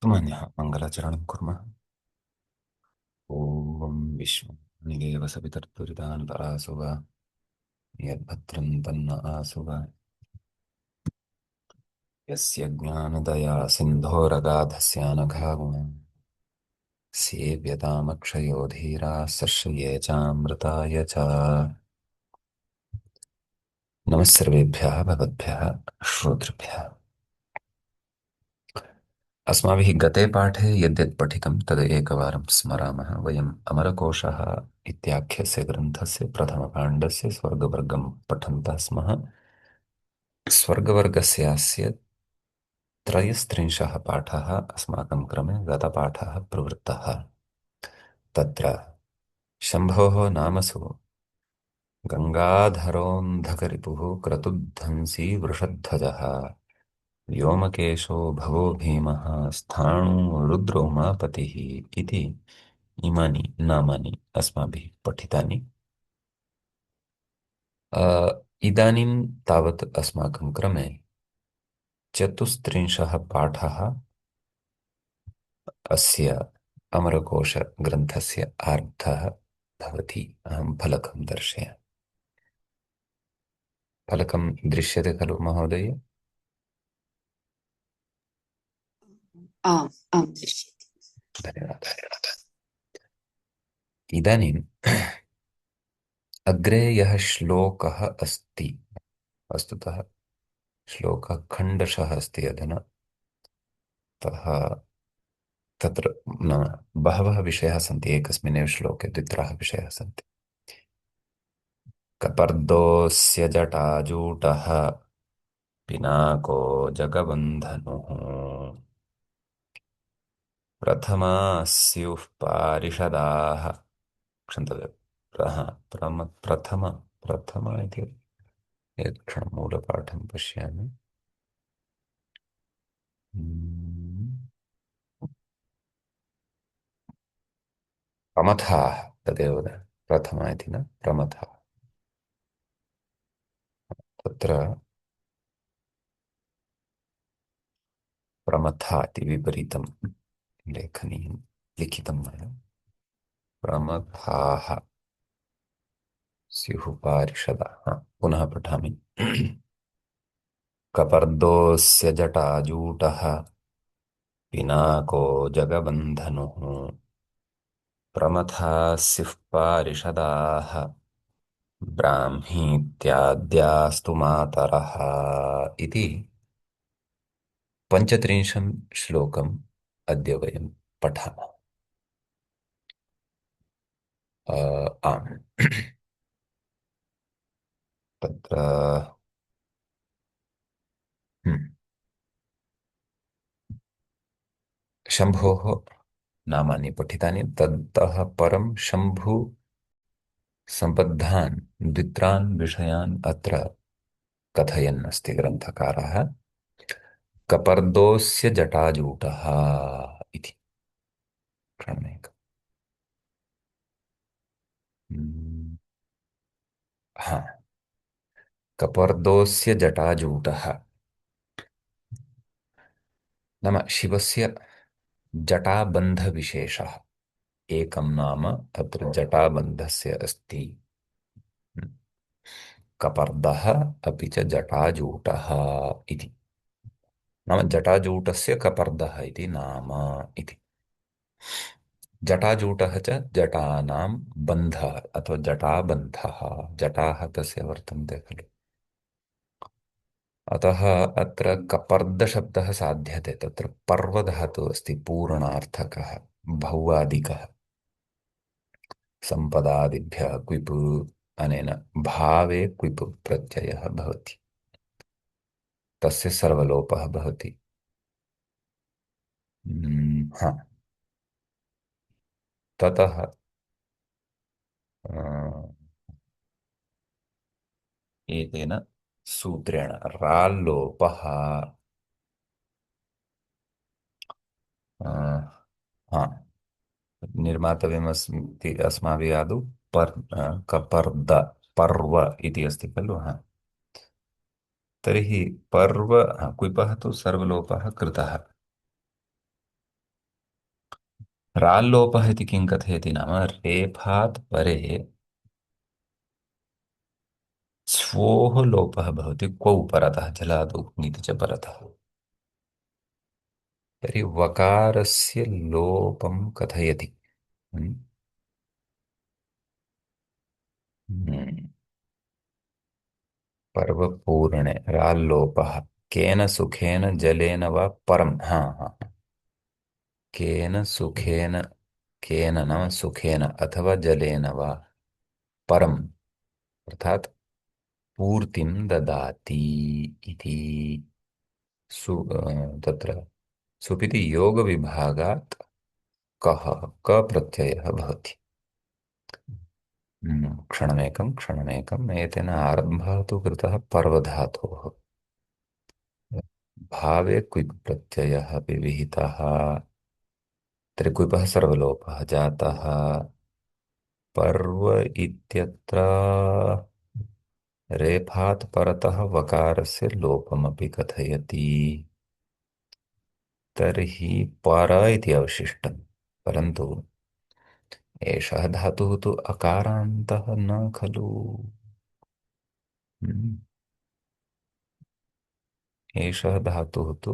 सामान्यः मङ्गलाचरणं कुर्मः। ॐ विश्वनिदेव सवितर्तुरितान् परासु वा यद्भद्रं तन्न आसु वा यस्य ज्ञानदया सिन्धोरगाधस्यानघागुणः सेव्यतामक्षयो धीराः सर्षये चामृताय च। नमः सर्वेभ्यः भवद्भ्यः श्रोतृभ्यः। अस्माभिः गते पाठे यद्यत् पठितं तद् एकवारं स्मरामः। वयम् अमरकोशः इत्याख्यस्य ग्रन्थस्य प्रथमकाण्डस्य स्वर्गवर्गं पठन्तः स्मः। स्वर्गवर्गस्यास्य त्रयस्त्रिंशः पाठः अस्माकं क्रमे गतपाठः प्रवृत्तः। तत्र शम्भोः नामसु गङ्गाधरोऽन्धकरिपुः क्रतुध्वंसी वृषध्वजः व्योमकेशो भवो भीमः स्थाणु रुद्रो उमापतिः इति इमानि नामानि अस्माभिः पठितानि। इदानीं तावत् अस्माकं क्रमे चतुस्त्रिंशः पाठः अस्य अमरकोशग्रन्थस्य आरब्धः भवति। अहं फलकं दर्शयामि। फलकं दृश्यते खलु महोदय? आम् आम् दृश्यते। धन्यवादः। इदानीम् अग्रे यः श्लोकः अस्ति, वस्तुतः श्लोकः खण्डशः अस्ति अधुना, अतः तत्र न बहवः विषयाः सन्ति। एकस्मिन्नेव श्लोके द्वित्रः विषयाः सन्ति। कपर्दोऽस्य जटाजूटः पिनाको जगबन्धनुः प्रथमास्युः पारिषदाः क्षन्तव्यः प्रथम इति एकक्षणं मूलपाठं पश्यामि। प्रमथाः तदेव प्रथम इति न प्रमथाः। तत्र प्रमथा इति विपरीतं लेखनीयं लिखितं मया। प्रमथाः स्युः पारिषदाः। पुनः पठामि। कपर्दोऽस्य जटाजूटः पिनाको जगबन्धनुः प्रमथा स्युः पारिषदाः ब्राह्मीत्याद्यास्तु मातरः इति 35 श्लोकम् अद्य वयं पठामः। आम्। तत्र शम्भोः नामानि पठितानि। ततः परं शम्भु सम्बद्धान् द्वित्रान् विषयान् अत्र कथयन् अस्ति ग्रन्थकारः। कपर्दोऽस्य जटाजूटः इति क्रमेण। हाँ, कपर्दोऽस्य जटाजूटः नाम शिवस्य जटाबन्धविशेषः। एकं नाम अत्र जटाबन्धस्य अस्ति। कपर्दः अपि च जटाजूटः इति नाम जटाजूटस्य कपर्दः इति नाम इति। जटाजूटः च जटानां बन्धः अथवा जटाबन्धः। जटाः तस्य वर्तन्ते खलु। अतः अत्र कपर्दशब्दः साध्यते। तत्र पर्वधातुः अस्ति पूर्णार्थकः भौवादिकः। सम्पदादिभ्यः क्विप् अनेन भावे क्विप् प्रत्ययः भवति। तस्य सर्वलोपः भवति। हाँ, ततः एतेन सूत्रेण राल्लोपः हाँ निर्मातव्यमस्ति अस्माभिः आदौ कपर्द पर्व इति अस्ति खलु। हाँ, तर्हि पर्व क्विपः तु सर्वलोपः कृतः। राल्लोपः इति किं कथयति नाम रेफात् परे स्फोः लोपः भवति क्वौ परतः जलादौ इति च परतः। तर्हि वकारस्य लोपं कथयति। हम्म, हम्म, पर्वपूर्णे राल्लोपः केन सुखेन जलेन वा परम, हाँ हाँ, केन सुखेन, केन नाम सुखेन अथवा जलेन वा परम, अर्थात पूर्तिं ददाति इति। तत्र सुपिति योगविभागात् कः क प्रत्ययः भवति। क्षणमेकम् एतेन आरम्भः तु कृतः पर्वधातोः। भावे क्विप् प्रत्ययः विविहितः, त्रिक्विपः सर्वलोपः जातः। पर्व इत्यत्र रेफात् परतः वकारस्य लोपमपि कथयति। तर्हि पर इति अवशिष्टम्, परन्तु एषः धातुः तु अकारान्तः न खलु। हम्म, एषः धातुः तु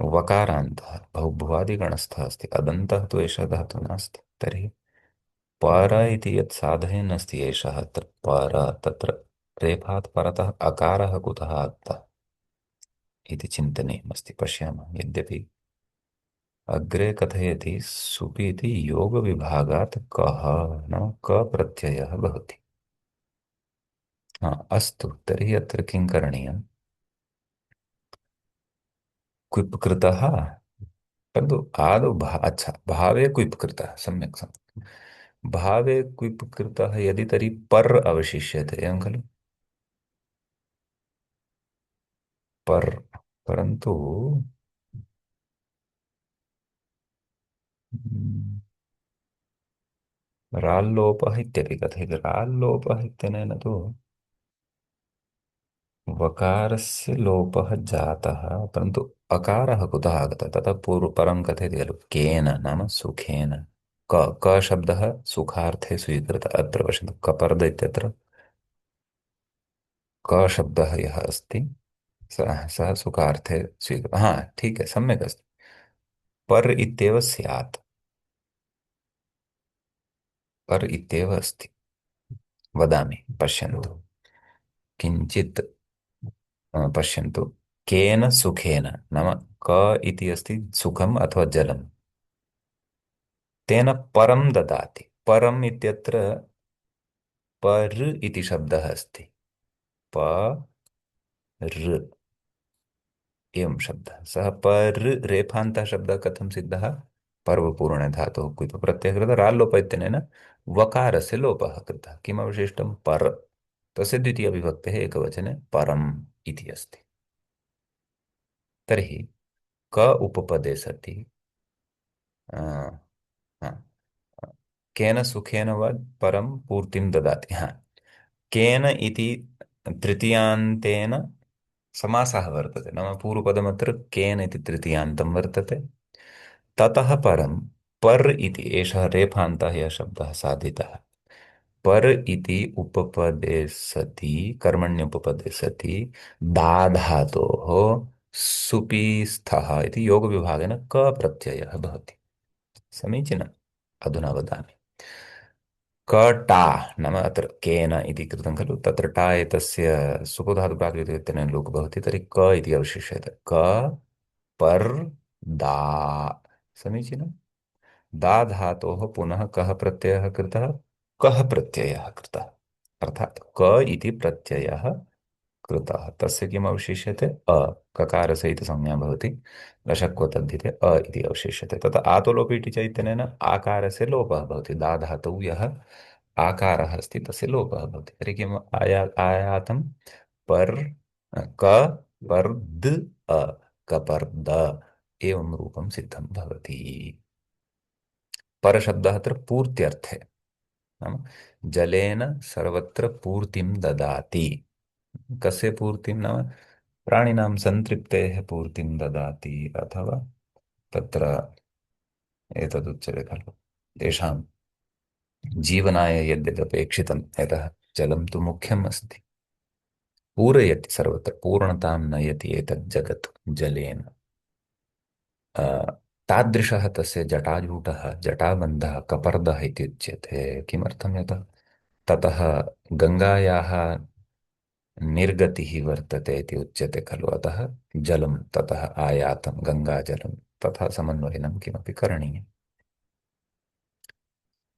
वकारान्तः भुवादिगणस्थः अस्ति, अदन्तः तु एषः धातुः नास्ति। तर्हि पर इति यत् साधयन् अस्ति एषः अत्र पर, तत्र रेफात् परतः अकारः कुतः आगतः इति चिन्तनीयमस्ति। पश्यामः, यद्यपि अग्रे कथयति सुपि इति योगविभागात् कः नाम क प्रत्ययः भवति। हा अस्तु, तर्हि अत्र किं करणीयम्, क्विप् कृतः, परन्तु आदौ अच्छा भावे क्विप् कृतः, सम्यक् सम्यक्, भावे क्विप् कृतः यदि तर्हि पर् अवशिष्यते, एवं खलु। पर्, परन्तु राल्लोपः इत्यपि कथयति। राल्लोपः इत्यनेन तु वकारस्य लोपः जातः, परन्तु अकारः कुतः आगतः ततः पूर्व परं कथयति खलु केन नाम सुखेन। क शब्दः सुखार्थे स्वीकृतः। अत्र पश्यतु कपर्द इत्यत्र क शब्दः यः अस्ति सः सः सुखार्थे स्वीकृतः। हाँ ठीक है, सम्यक् अस्ति। पर् इत्येव स्यात्, पर् इत्येव अस्ति। वदामि, पश्यन्तु किञ्चित्, पश्यन्तु, केन सुखेन नाम क इति अस्ति सुखम् अथवा जलम्, तेन परं ददाति। परम् इत्यत्र पर इति शब्दः अस्ति। पर एवं शब्दः, सः पर रेफान्तः शब्दः कथं सिद्धः, पर्वपूर्णे धातुः क्विप् प्रत्ययः कृतः राल्लोप इत्यनेन वकारस्य लोपः कृतः। किमवशिष्टं पर, तस्य द्वितीयविभक्तेः एकवचने परम् इति अस्ति। तर्हि क उपपदे सति हाँ, केन सुखेन वा परम पूर्तिं ददाति। हाँ, केन इति तृतीयान्तेन समासः वर्तते, नाम पूर्वपदमत्र केन इति तृतीयान्तं वर्तते। ततः परं पर् इति एषः रेफान्तः यः शब्दः साधितः, पर् इति उपपदे सति, कर्मण्युपपदे सति दाधातोः सुपि स्थः इति योगविभागेन क प्रत्ययः भवति। समीचीनम्। अधुना वदामि, कटा नाम अत्र केन इति कृतं खलु, तत्र टा एतस्य सुपधातुप्रातिपदिकेन लोपः भवति। तर्हि क इति अवशिष्यते। क पर् दा, समीचीनं। दा धातोः पुनः कः प्रत्ययः कृतः, कः प्रत्ययः कृतः, अर्थात् क इति प्रत्ययः कृतः, तस्य किम् अवशिष्यते, ककारसहितसंज्ञा भवति, लशक्व तद्धिते इति अवशिष्यते। तथा आतोलोपि इति चैतन्येन आकारस्य लोपः भवति। दा धातौ यः आकारः अस्ति तस्य लोपः भवति। तर्हि किम् आयातं, पर् क पर्द अ, कपर्द, एवं रूपं सिद्धं भवति। परशब्दः अत्र पूर्त्यर्थे, नाम जलेन सर्वत्र पूर्तिं ददाति। कस्य पूर्तिं नाम प्राणिनां सन्तृप्तेः पूर्तिं ददाति, अथवा तत्र एतदुच्यते खलु तेषां जीवनाय यद्यदपेक्षितं यतः जलं तु मुख्यम् अस्ति पूरयति सर्वत्र पूर्णतां नयति एतत् जगत् जलेन अ, तादृशः तस्य जटाजूटः जटाबन्धः कपर्दः इति उच्यते किमर्थं यतः ततः गङ्गायाः निर्गतिः वर्तते इति उच्यते खलु अतः जलं ततः आयातं गङ्गाजलं तथा समन्वयनं किमपि करणीयम्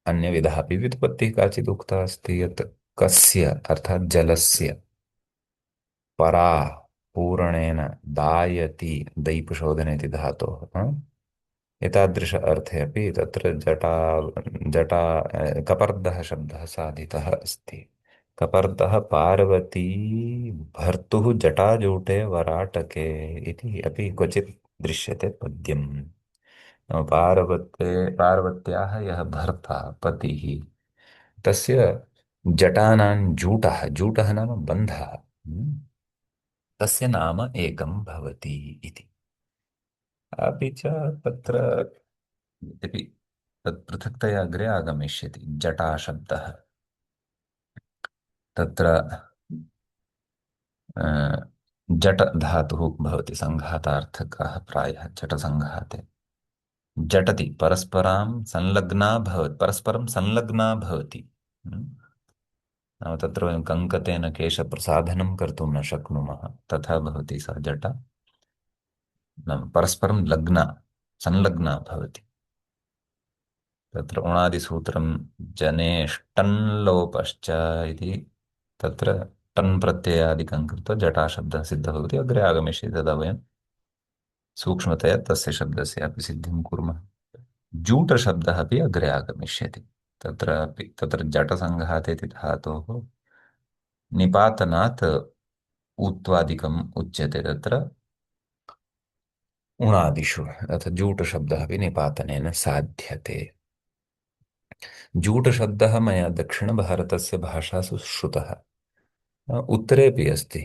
अन्यविधः अपि व्युत्पत्तिः काचित् उक्ता अस्ति यत् कस्य अर्थात् जलस्य परा पूरणेन दायति दैपशोधने इति धातोः एतादृश अर्थे अपि तत्र जटा कपर्दः शब्दः साधितः अस्ति कपर्दः पार्वती भर्तुः जटाजूटे वराटके इति अपि क्वचित् दृश्यते पद्यम् पार्वत्याः यः भर्ता पतिः तस्य जटानां जूटः जूटः नाम बन्धः तस्य नाम एकं भवति इति अपि च तत्र यद्यपि तत् पृथक्तया अग्रे आगमिष्यति जटाशब्दः तत्र अ, जट धातुः भवति सङ्घातार्थकः प्रायः जटसङ्घाते जटति परस्परं संलग्ना भवति हम्म। नाम तत्र वयं कङ्कतेन केशप्रसाधनं कर्तुं न शक्नुमः तथा भवति सा जटा नाम परस्परं लग्ना संलग्ना भवति तत्र उणादिसूत्रं जनेष्टन् लोपश्च इति तत्र टन् प्रत्ययादिकं कृत्वा जटाशब्दः सिद्धः भवति अग्रे आगमिष्यति तदा वयं सूक्ष्मतया तस्य शब्दस्यापि सिद्धिं कुर्मः जूटशब्दः अपि अग्रे आगमिष्यति तत्र जटसङ्घाते इति धातोः निपातनात् ऊत्वादिकम् उच्यते तत्र उणादिषु अथ जूटशब्दः अपि निपातनेन साध्यते जूटशब्दः मया दक्षिणभारतस्य भाषासु श्रुतः उत्तरेपि अस्ति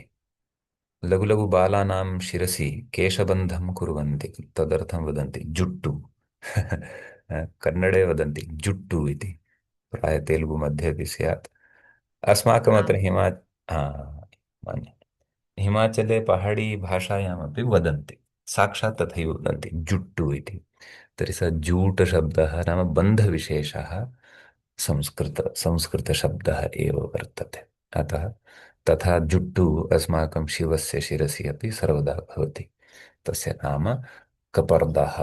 लघु लघु बालानां शिरसि केशबन्धं कुर्वन्ति तदर्थं वदन्ति जुट्टु कन्नडे वदन्ति जुट्टु इति प्रायः तेलुगु मध्ये अपि स्यात् अस्माकमत्र आम् हा, मान्यते। हिमाचले पहाडी भाषायामपि वदन्ति साक्षात् तथैव वदन्ति जुट्टु इति तर्हि स जूटशब्दः नाम बन्धविशेषः संस्कृतशब्दः एव वर्तते अतः तथा जुट्टु अस्माकं शिवस्य शिरसि अपि सर्वदा भवति तस्य नाम कपर्दः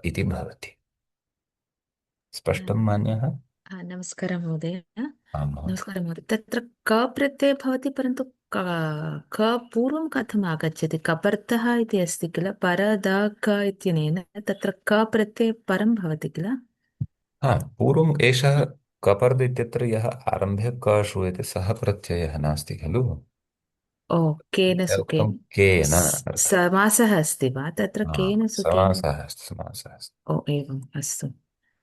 इति भवति स्पष्टं मान्यः नमस्कारः महोदय। आं महोदय नमस्कारः महोदय। तत्र क प्रत्ययः भवति परन्तु क पूर्वं कथम् आगच्छति? कपर्तः इति अस्ति किल पर द क इत्यनेन तत्र क प्रत्ययः परं भवति किल? हा पूर्वम् एषः कपर्द इत्यत्र यः आरम्भे क श्रूयते सः प्रत्ययः नास्ति खलु ओ केन तदर्थं सुकेन केन अर्थः समासः अस्ति वा तत्र केन सुकेन? समासः अस्ति ओ एवम् अस्तु।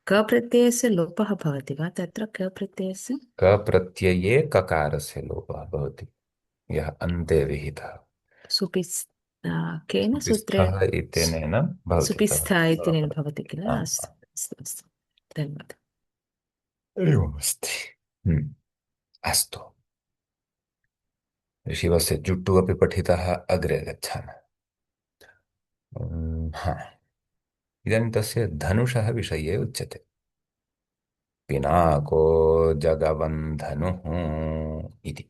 क प्रत्ययस्य लोपः भवति वा तत्र क प्रत्ययस्य? कप्रत्यये ककारस्य लोपः भवति यः अन्ते विहितः सुपिस् केन सूत्रेण? सुपिस्थः इत्यनेन भवति सुपिस्था इत्यनेन तव भवति किल? आम् अस्तु अस्तु अस्तु धन्यवादः। एवमस्ति अस्तु शिवस्य जुट्टु अपि पठितः अग्रे गच्छामः हा इदानीं तस्य धनुषः विषये उच्यते पिनाको जगवन्धनुः इति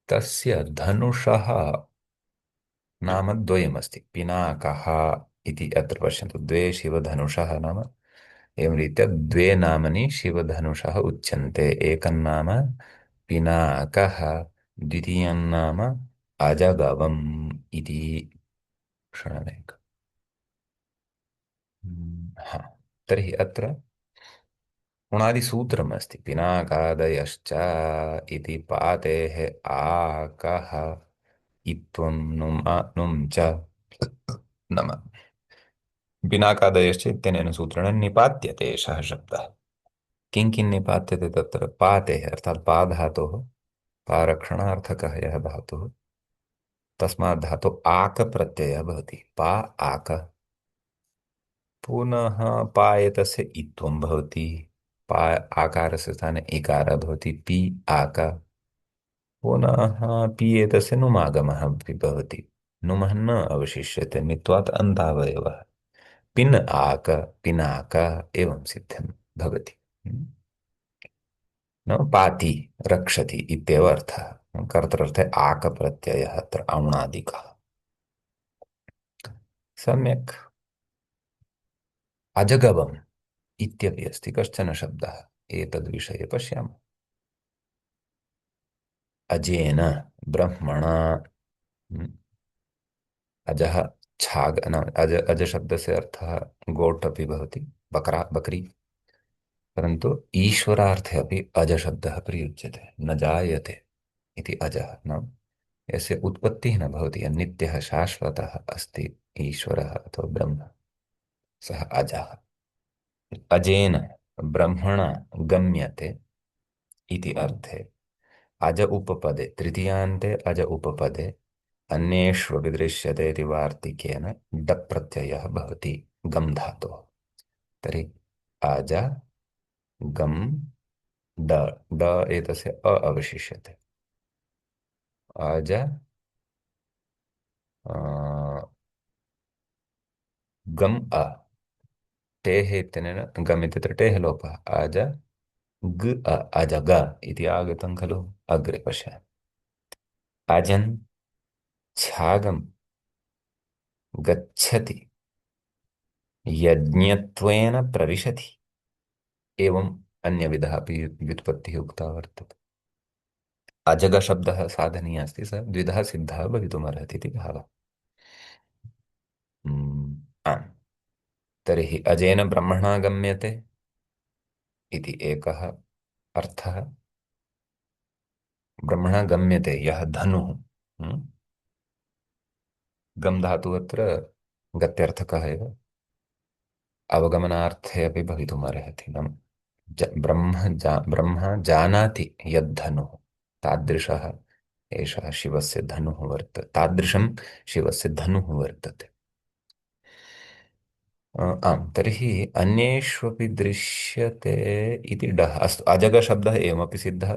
तस्य धनुषः नाम द्वयमस्ति पिनाकः इति अत्र पश्यन्तु द्वे शिवधनुषः नाम एवं रीत्या द्वे नामनि शिवधनुषः उच्यन्ते एकन्नाम पिनाकः द्वितीयं नाम अजगवम् इति क्षणमेक हा तर्हि अत्र उणादिसूत्रम् अस्ति पिनाकादयश्च इति पातेः आकः इत्वं नुम् नुं च नम पिनाकादयश्च इत्यनेन सूत्रेण निपात्यते एषः शब्दः किं किं निपात्यते तत्र पातेः अर्थात् पाधातोः पारक्षणार्थकः यः धातुः तस्मात् धातु आक प्रत्ययः भवति पा आक पुनः पायतस्य इत्वं भवति। पा आकारस्य स्थाने इकारः भवति पि आक। पुनः पि एतस्य नुमागमः अपि भवति। नुमः न अवशिष्यते मित्वात् अन्तावयवः। पिन् आक पिनाक एवं सिद्धं भवति। न पाति रक्षति इत्येव अर्थः। कर्तृर्थे आक प्रत्ययः अत्र औणादिकः। सम्यक्। अजगवम् इत्यपि अस्ति कश्चन शब्दः। एतद्विषये पश्यामः। अजेन ब्रह्मणा। अजः छाग न अज शब्दस्य अर्थः गोट् अपि भवति, बकरा बकरी। परन्तु ईश्वरार्थे अपि अज शब्दः प्रयुज्यते। न जायते इति अजः न, यस्य उत्पत्तिः न भवति, नित्यः शाश्वतः अस्ति ईश्वरः अथवा ब्रह्म, सः अजः। अजेन ब्रह्मणा गम्यते इति अर्थे अज उपपदे तृतीयान्ते अज उपपदे अन्येष्वपि दृश्यते इति वार्तिकेन डप् प्रत्ययः भवति गम् धातोः। तर्हि अज गम् ड ड एतस्य अ अवशिष्यते। अज गम् अ टेः इत्यनेन गम् इत्यत्र टेः लोपः। अज ग अ अजग इति आगतं खलु। अग्रे पश्यामः। अजन् छागं गच्छति यज्ञत्वेन प्रविशति एवं अन्यविधः अपि व्युत्पत्तिः उक्ता वर्तते। अजग शब्दः साधनीयः अस्ति, सः द्विधः सिद्धः भवितुमर्हति इति भावः। आम्। तर्हि अजेन ब्रह्मणा गम्यते इति एकः अर्थः। ब्रह्मणा गम्यते यः धनुः। गम् धातुः अत्र गत्यर्थकः एव, अवगमनार्थे अपि भवितुमर्हति। नाम ब्रह्म जानाति यद्धनुः, तादृशः एषः शिवस्य धनुः वर्तते, तादृशं शिवस्य धनुः वर्तते। आम्। तर्हि अन्येष्वपि दृश्यते इति डः अस्तु। अजगशब्दः एवमपि सिद्धः,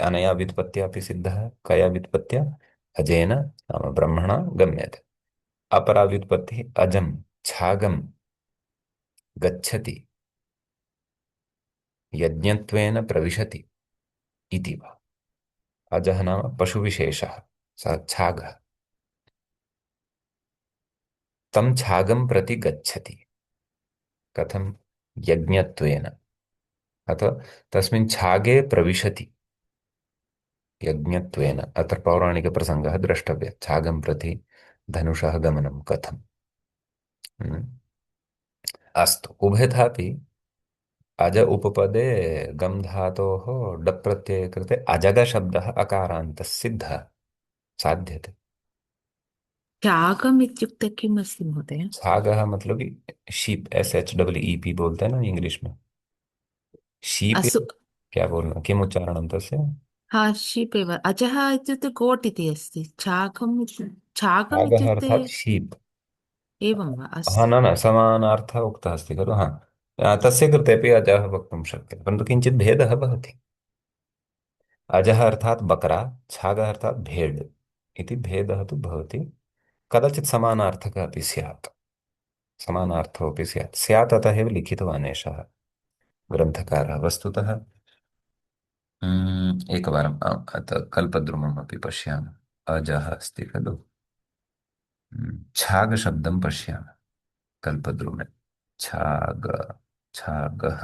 अनया व्युत्पत्त्या अपि सिद्धः। कया व्युत्पत्त्या? अजेन नाम ब्रह्मणा गम्यते। अपरा व्युत्पत्तिः अजं छागं गच्छति यज्ञत्वेन प्रविशति इति वा। अजः नाम पशुविशेषः, सः छागः। तं छागं प्रति गच्छति। कथं? यज्ञत्वेन, अथवा तस्मिन् छागे प्रविशति यज्ञत्वेन। अत्र पौराणिकप्रसङ्गः द्रष्टव्यः। छागं प्रति धनुषः गमनं कथम्। अस्तु। उभयथापि अज उपपदे गम् धातोः डप् प्रत्यये कृते अजगशब्दः अकारान्तः सिद्धः साध्यते। त्यागम् इत्युक्ते किम् अस्ति महोदय? छागः मतलब कि शीप, SHEEP बोलते हैं ना इंग्लिश में। शीप असु क्या बोलना, किम् उच्चारणं तस्य? हा शीप् एव। अजः इत्युक्ते गोट् इति अस्ति। छागम् छागः इत्युक्ते अर्थात् शीप। एवं वा? हाँ अस्तु। न समानार्थः उक्तः अस्ति खलु। हाँ, तस्य कृते अपि अजः वक्तुं शक्यते, परन्तु किञ्चित् भेदः भवति। अजः अर्थात् बकरा, छागः अर्थात् भेड् इति भेदः तु भवति। कदाचित् समानार्थकः अपि स्यात्, समानार्थोऽपि स्यात् स्यात् अतः एव लिखितवान् एषः ग्रन्थकारः वस्तुतः। एकवारम् कल्पद्रुमम् अपि पश्यामः। अजः अस्ति खलु। छागशब्दं पश्यामः कल्पद्रुमे। छाग छागः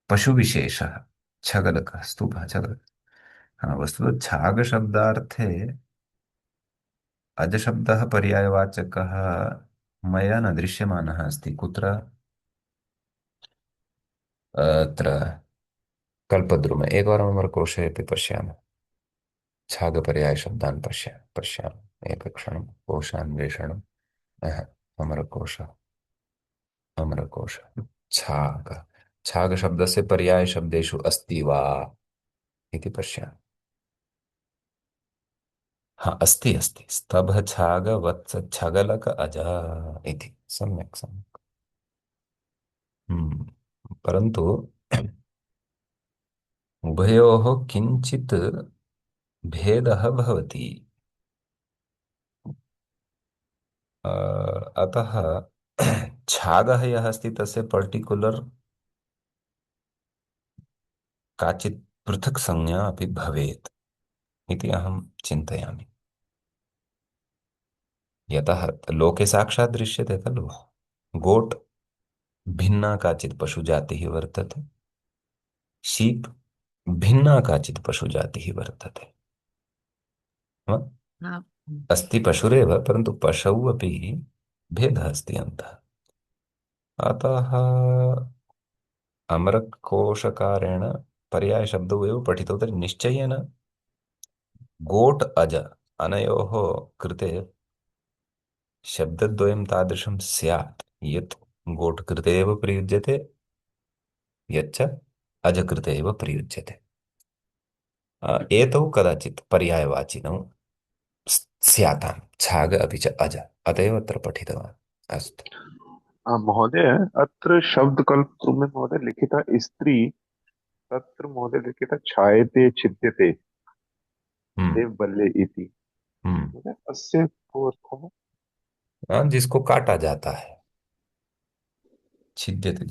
पशुविशेषः। छगलकः स्तूपः छगलकः। हाँ, वस्तुतः छागशब्दार्थे अजशब्दः पर्यायवाचकः मया न दृश्यमानः अस्ति। कुत्र? अत्र कल्पद्रुमे एकवारम् अमरकोशे अपि पश्यामः। छागपर्यायशब्दान् पश्यामः एकक्षणं। कोशान्वेषणम्। अमरकोश अमरकोश। छाग छागशब्दस्य पर्यायशब्देषु अस्ति वा इति पश्यामः। हाँ, अस्ति अस्ति। स्तभ छाग वत्स छगलक अज इति। सम्यक् सम्यक्। परन्तु उभयोः किञ्चित् भेदः भवति। अतः छागः यः अस्ति तस्य पर्टिकुलर् काचित् पृथक् संज्ञा अपि भवेत् इति अहं चिन्तयामि। यतः लोके साक्षात् दृश्यते खलु, गोट् भिन्ना काचित् पशुजातिः वर्तते, शीप् भिन्ना काचित् पशुजातिः वर्तते। हाँ? हाँ, अस्ति पशुरेव, परन्तु पशौ अपि भेदः अस्ति अन्तः। अतः अमरकोशकारेण पर्यायशब्दौ एव पठितौ तर्हि निश्चयेन गोट् अज अनयोः कृते शब्दद्वयं तादृशं स्यात् यत् गोट् कृते एव प्रयुज्यते, यच्च अज कृते एव प्रयुज्यते। एतौ कदाचित् पर्यायवाचिनौ स्यातां, छाग अपि च अज, अत एव अत्र पठितवान्। अस्तु। महोदय, अत्र शब्दकल्पतरु में महोदय लिखितः स्त्री, तत्र महोदय लिखितः छायते छिद्यते हम्म। देवबल्ले इति। हम्म। महोदय, अस्य को अर्थः? जिसको काटा जाता है, छिद्यते,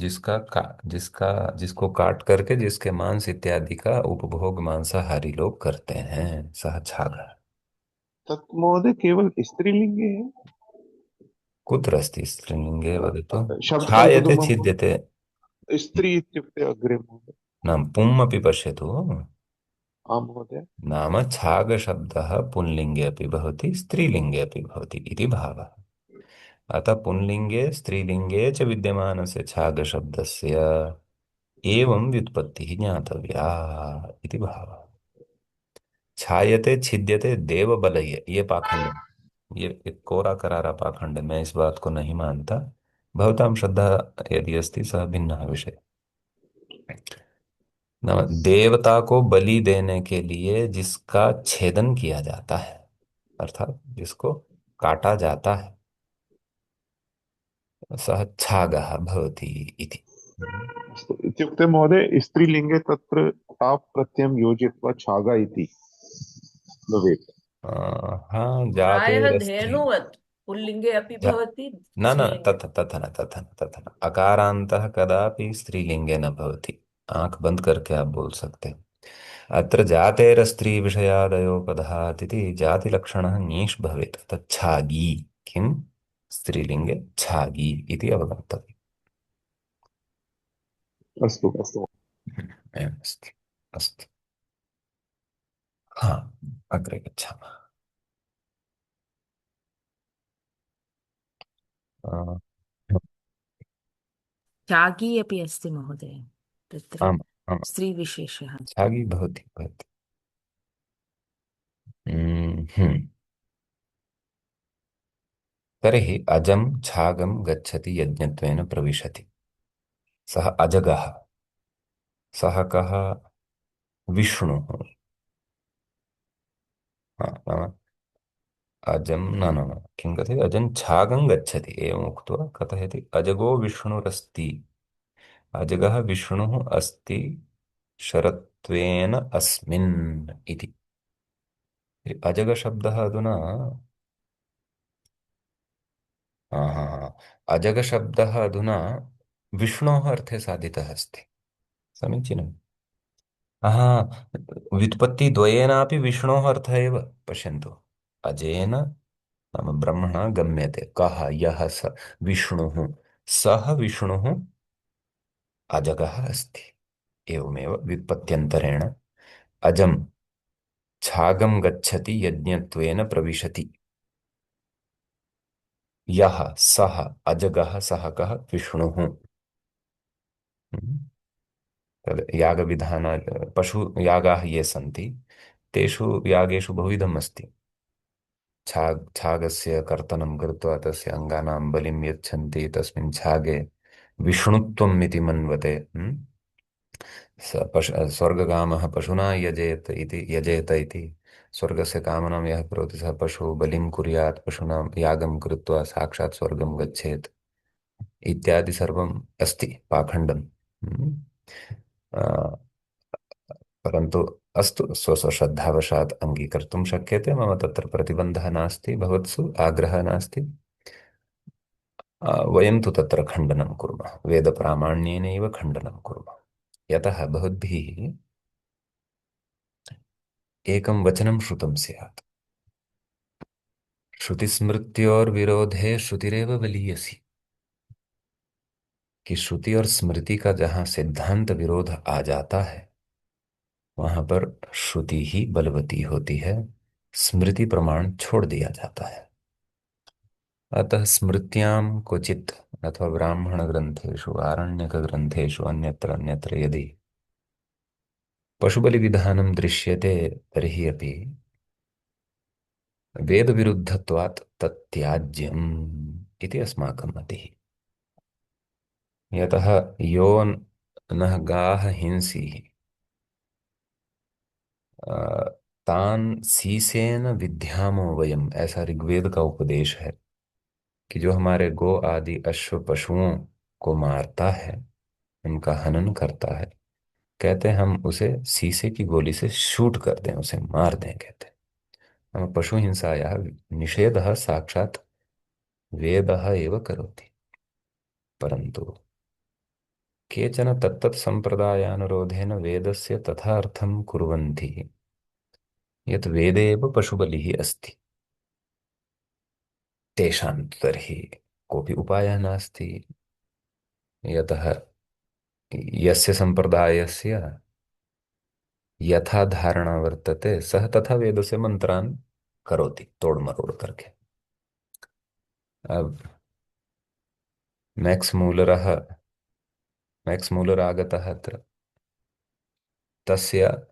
जिसको काट करके जिसके मांस इत्यादि का उपभोग मांसाहारी लोग करते हैं, सह छाग। तत् महोदय केवल स्त्रीलिंगे है। कुत्र अस्ति स्त्रीलिङ्गे वदतु। शब्दकल्पतरु छायते में छिद्यते, स्त्री इत्युक्ते अग्रे महोदय। नाम पुम् अपि पश्यतु। आम् महोदय। नाम छागशब्दः पुंलिङ्गे अपि भवति, स्त्रीलिङ्गे अपि भवति इति भावः। अतः पुंलिङ्गे स्त्रीलिङ्गे च विद्यमानस्य छागशब्दस्य एवं व्युत्पत्तिः ज्ञातव्या इति भावः। छायते छिद्यते देवबलये, ये पाखंड है। ये एक कोरा करारा पाखंड है, मैं इस बात को नहीं मानता। भवतां श्रद्धा यदि अस्ति सः भिन्नः विषय। देवता को बलि देने के लिए जिसका छेदन किया जाता है, अर्थात जिसको काटा जाता है, सः छागः भवति इति। अस्तु, इत्युक्ते महोदय स्त्रीलिंगे तत्र ताप् प्रत्ययं योजयित्वा छागा इति भवेत्। हाँ, प्रायः जातेरस्त्री। धेनुवत् पुल्लिङ्गे अपि जा भवति, न न स्त्रीलिङ्गे। तथा न अकारान्तः कदापि स्त्रीलिंगे न भवति। आंख बंद करके आप बोल सकते हैं। अत्र जातेरस्त्री विषयादयो पदात् इति जातिलक्षणः ङीष् भवेत्, तच्छागी किं स्त्रीलिंगे छागी इति अवगन्तव्यम्। अस्तु अस्तु। एवमस्ति। अस्तु। हाँ, अग्रे गच्छामः। अ, त्यागी अपि अस्ति महोदय, तत्र आम् आम्, स्त्रीविशेषः। छागी भवति। हम्म। तर्हि अजं छागं गच्छति यज्ञत्वेन प्रविशति, सः अजगः। सः कः? विष्णुः। हाँ, नाम अजं न किं कथयति, अजं छागं गच्छति एवम् उक्त्वा कथयति अजगो विष्णुरस्ति, अजगः विष्णुः अस्ति शरत्वेन अस्मिन् इति। अजगशब्दः अधुना अजगशब्दः अधुना विष्णोः अर्थे साधितः अस्ति। समीचीनम्। व्युत्पत्तिद्वयेनापि विष्णोः अर्थः एव पश्यन्तु। अजेन नाम ब्रह्मणा गम्यते कः यः स विष्णुः, सः विष्णुः अजगः अस्ति। एवमेव व्युत्पत्त्यन्तरेण अजं छागं गच्छति यज्ञत्वेन प्रविशति, यः सः अजगः, सः कः? विष्णुः। तद् यागविधान, पशुयागाः ये सन्ति तेषु यागेषु बहुविधम् अस्ति। छागस्य कर्तनं कृत्वा तस्य अङ्गानां बलिं यच्छन्ति, तस्मिन् छागे विष्णुत्वम् इति मन्वते। स्वर्गकामः पशुना यजेत इति स्वर्गस्य कामनां यः करोति सः पशु बलिं कुर्यात्, पशुनां यागं कृत्वा साक्षात् स्वर्गं गच्छेत्। इत्यादि सर्वम् अस्ति पाखण्डं। हम्म। अ, परन्तु अस्तु, स्वस्वश्रद्धावशात् अङ्गीकर्तुं शक्यते, मम तत्र प्रतिबन्धः नास्ति, भवत्सु आग्रहः नास्ति। वयं तु तत्र खण्डनं कुर्मः, वेदप्रामाण्येनैव खण्डनं कुर्मः। यतः भवद्भिः एकं वचनं श्रुतं स्यात्, श्रुतिस्मृत्योर्विरोधे श्रुतिरेव बलीयसी, कि श्रुति और स्मृति का जहाँ सिद्धांत विरोध आ जाता है वहां पर श्रुति ही बलवती होती है, स्मृति प्रमाण छोड़ दिया जाता है। अतः स्मृत्यां क्वचित् अथवा ब्राह्मण ग्रंथेषु आरण्यक ग्रंथेषु अन्यत्र अन्यत्र यदि पशुबलि विधानं दृश्यते तर्हि अपि वेद विरुद्धत्वात् तत्त्याज्यम् इति अस्माकं मतिः। यतः यो नः गाः हिंसीः तान सीसेन विद्यामो वयम, ऐसा ऋग्वेद का उपदेश है कि जो हमारे गो आदि अश्व पशुओं को मारता है, उनका हनन करता है, कहते हैं हम उसे सीसे की गोली से शूट कर दें, उसे मार दें। कहते हैं हम पशु हिंसायाः निषेधः साक्षात् वेदः एव करोति। परन्तु केचन तत्तत् संप्रदायानुरोधेन वेदस्य तथा अर्थं कुर्वन्ति यत् वेदे एव पशुबलिः अस्ति। तेषां तु तर्हि कोऽपि उपायः नास्ति, यतः यस्य संप्रदायस्य यथा धारणा वर्तते सः तथा वेदस्य मंत्रान् करोति तोड़ मरोड़ करके। अब मैक्स मूलर आगतः अत्र, तस्य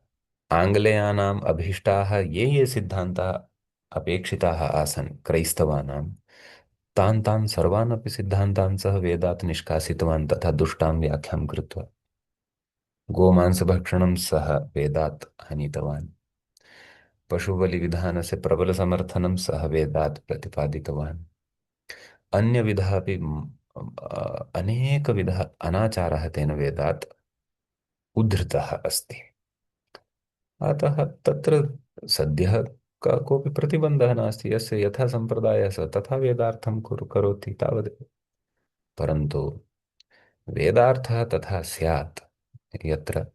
आङ्ग्लेयानाम् अभीष्टाः ये सिद्धान्ताः अपेक्षिताः आसन् क्रैस्तवानां, तान् तान् सर्वान् अपि सिद्धान्तान् सः वेदात् निष्कासितवान्, तथा दुष्टां व्याख्यां कृत्वा गोमांसभक्षणं सः वेदात् हनितवान्, पशुबलिविधानस्य प्रबलसमर्थनं सः वेदात् प्रतिपादितवान्, अन्यविधः अपि अनेकविधः अनाचारः तेन वेदात् उद्धृतः अस्ति। अतः तत्र सद्यः कोऽपि प्रतिबन्धः नास्ति, यस्य यथा सम्प्रदायः स तथा वेदार्थं करोति तावदेव। परन्तु वेदार्थः तथा स्यात् यत्र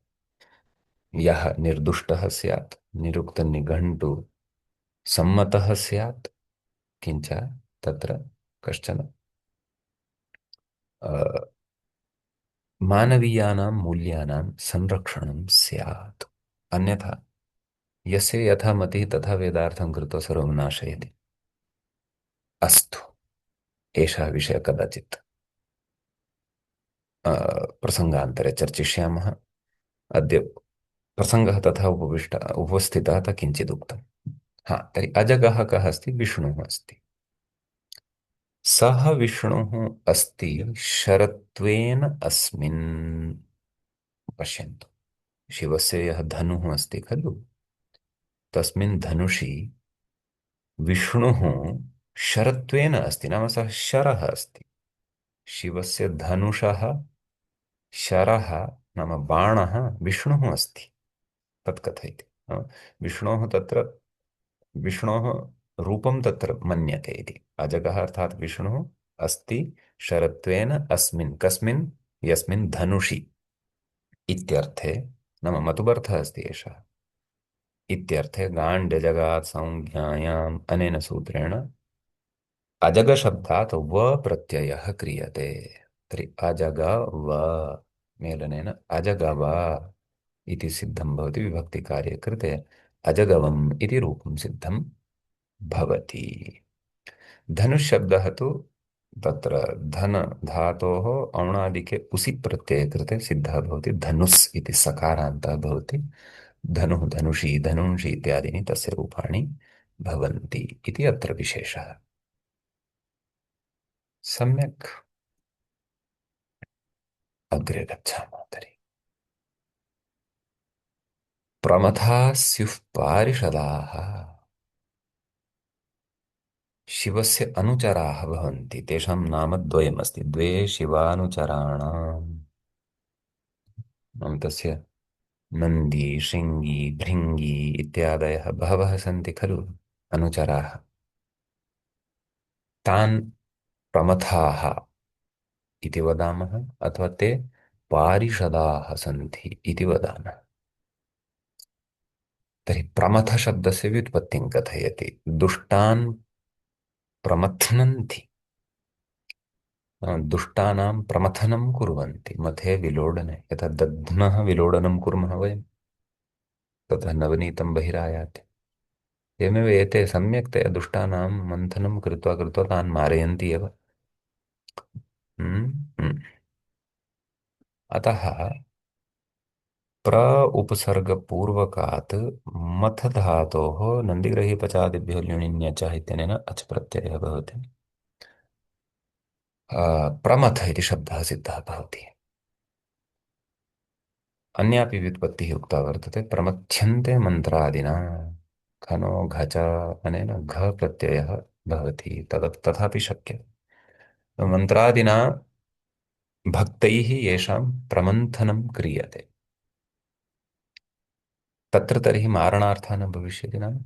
यः निर्दुष्टः स्यात्, निरुक्तनिघण्टु सम्मतः स्यात्, किञ्च तत्र कश्चन मानवीयानां मूल्यानां संरक्षणं स्यात्। अन्यथा यस्य यथा मतिः तथा वेदार्थं कृत्वा सर्वं नाशयति। अस्तु, एषः विषयः कदाचित् प्रसङ्गान्तरे चर्चिष्यामः। अद्य प्रसङ्गः तथा उपस्थितः अतः किञ्चित् उक्तम्। हा, तर्हि अजगः कः अस्ति? विष्णुः अस्ति। सः विष्णुः अस्ति शरत्वेन अस्मिन्। पश्यन्तु, शिवस्य यः धनुः अस्ति खलु, तस्मिन् धनुषि विष्णुः शरत्वेन अस्ति, नाम सः शरः अस्ति। शिवस्य धनुषः शरः नाम बाणः विष्णुः अस्ति, तत् कथयति। विष्णोः तत्र विष्णोः रूपं तत्र मन्यते इति। अजगः अर्थात् विष्णुः अस्ति शरत्वेन अस्मिन्, कस्मिन्? यस्मिन् धनुषि इत्यर्थे, नाम मतुबर्थः अस्ति एषः। इत्यर्थे गाण्ड्यजगात् संज्ञायाम् अनेन सूत्रेण अजगशब्दात् व प्रत्ययः क्रियते। तर्हि अजग व मेलनेन अजगव इति सिद्धं भवति, विभक्तिकार्ये कृते अजगवम् इति रूपं सिद्धं भवति। धनुष शब्दः तु तत्र धन धातोः औणादिके उसि प्रत्यये कृते सिद्धः भवति, धनुस् इति सकारान्तः भवति। धनुः धनुषी धनुंषि इत्यादीनि तस्य रूपाणि भवन्ति इति अत्र विशेषः। सम्यक्, अग्रे गच्छामः तर्हि। प्रमथाः स्युः पारिषदाः शिवस्य अनुचराः भवन्ति, तेषां नाम द्वयमस्ति, द्वे शिवानुचराणाम्। तस्य नन्दी, शृङ्गी, भृङ्गी इत्यादयः बहवः सन्ति खलु अनुचराः। तान् प्रमथाः इति वदामः, अथवा ते पारिषदाः सन्ति इति वदामः। तर्हि प्रमथशब्दस्य व्युत्पत्तिं कथयति। दुष्टान् प्रमथ्नन्ति, दुष्टानां प्रमथनं कुर्वन्ति, मथे विलोडने, यथा दध्नः विलोडनं कुर्मः वयं, ततः नवनीतं बहिरायाति। एवमेव एते सम्यक्तया दुष्टानां मन्थनं कृत्वा कृत्वा तान् मारयन्ति एव। हम्म, हम्म। अतः प्र उपसर्गपूर्वकात् मथ धातोः नन्दिग्रहीपचादिभ्यो ल्युणिन्यचः इत्यनेन अच् प्रत्ययः भवति। प्रमथ इति शब्दः सिद्धः भवति। अन्यापि व्युत्पत्तिः उक्ता वर्तते, प्रमथ्यन्ते मन्त्रादिना, खनो घच अनेन घ प्रत्ययः भवति, तथापि शक्यते। मन्त्रादिना भक्तैः येषां प्रमन्थनं क्रियते, तत्र तर्हि मारणार्थः न भविष्यति, नाम